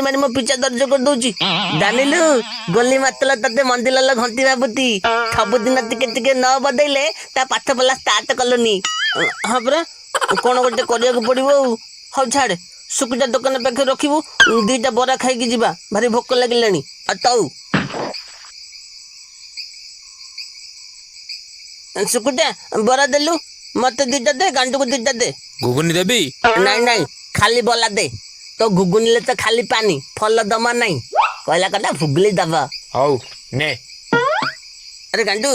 मारी मो पिछा दर्ज कर दउची जानिलु गोली मातला तते मंदिरला घंटी बाबूती सब दिन टिके टिके न बदैले ता पाठ पला स्टार्ट कलनी हां परा कोन गोटे करिया को पड़िबो हौ छाड़ सुकुटा दुकान पाखे रखिबू दीटा बरा खाई की जीवा भारी भोक लागिलानी आ तौ सुकुटा बरा देलु मते दीटा दे गांडू को दीटा दे घुगुनी देबी नहीं नहीं खाली बोला दे तो घुगुनी ले तो खाली पानी फल दमा नहीं कहला कटा फुगली दबा हौ ने अरे गांडू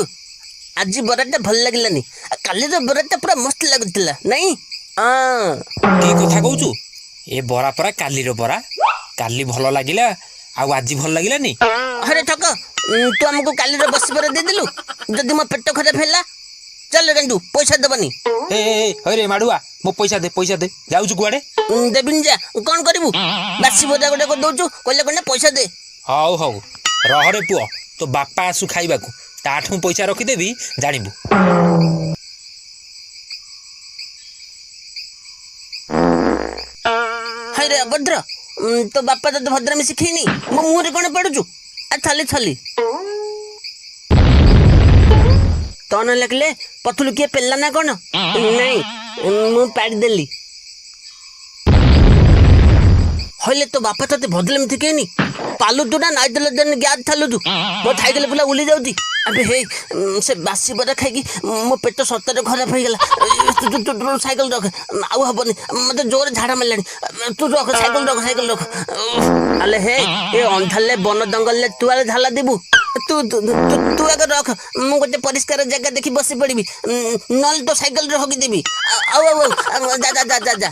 आज बराटा भल लागिलानी काली रो बराटा पूरा मस्त लागुतला नहीं हां की कथा कहूचु ए बरा परा काली रो बरा काली भलो लागिला आ आज भल लागिलानी अरे ठक तू हमको काली रो बस पर दे दिलु जदी मो पेट खराब हैला चल गांडू पैसा दबनी ए अरे माडुआ मो पैसा दे जाउचु कुआडे देबिन जा कोन करिवु बासी बोदा गोटे को दोचु कहले कोने पैसा दे हौ रह रे पुओ तो बापा आसु खाइबाकू ताठू पैसा रखी देबी जानिबू हाय रे अभद्र तो बापा तो भद्र में सिखेनी मो मुंह रे कोन पडुचु आ थाली थाली तो न लगले पथुलु के पेल्ला ना कोन नहीं मु पाड़ देली होले तो बापा तते भदले में थिकेनी पालु तू ना नाइ देले जन ग्याद थालु तू मो थाई देले पुला उली जाउती अबे हे से बासी बरा खाई मो पेट सतरे खराब हो गेला तू साइकिल रख आउ हबनी मते जोर झाड़ा मारलानी तू रख साइकिल रख अले हे ए अंधाले वन जंगल ले तू आले झाला देबू तू तू तू आगे रख मु गोटे परिष्कार जगह देखि बसी पड़बी नल तो साइकिल रख देबी आउ आउ जा जा जा जा जा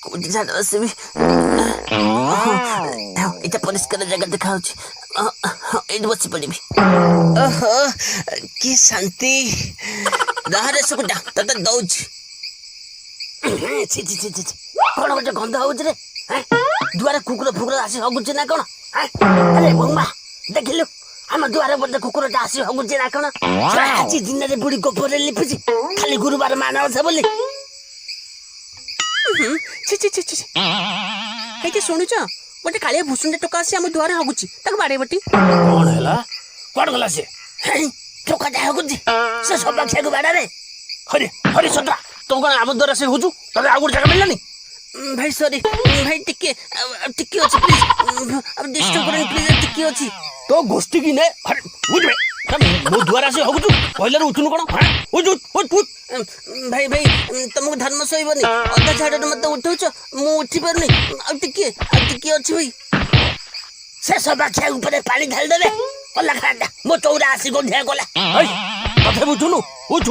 कोडी झाड़ा बसबी इटा परिष्कार जगह देखाउची एड बसी पड़बी ओहो की शांति दहरे सुकुटा तते दउची छी छी छी छी कोन गोटे गंध होउछ रे दुआरे कुकुर फुकुर आसी हगुची ना कोन अरे बम्मा देखिलु हम दुआरे बडे कुकुरटा आसी हगुची ना कोन आज दिन रे बुडी गोपरे लिपिची खाली गुरुवार मानव छ बोली छी छी छी छी हेते सुनु छ गोटे कालिया भुसुंडे टोका आसी हम दुआरे हगुची तक बाडे बटी कोन हैला कोन गला से टोका जा हगुची से सब बाछे को बाडा रे हरे सदा तो कोन आम द्वारा से होजु तबे आगुर जगह मिललानी भाई सॉरी भाई टिके अछि प्लीज अब डिस्टर्ब करनी प्लीज टिके अछि तो गोष्ठी की ने अरे उठ बे मो द्वारा से होगु पहले उठनु कोन उठ भाई तुमको धर्म सहीबनी अधा झाड़ मत उठौछ मु उठी परनी अब टिके अछि भाई से सब आखिया ऊपर पानी ढाल देबे ओला खाडा मो चौरा आसी को ढे गला हई कथे उठनु उठ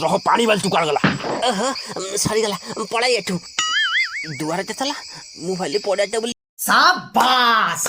रह पानी बाल टुकार गला सरी गला पळाई एठू दुआरे ते थला मु भाली पड़ाटा बोली शाबाश।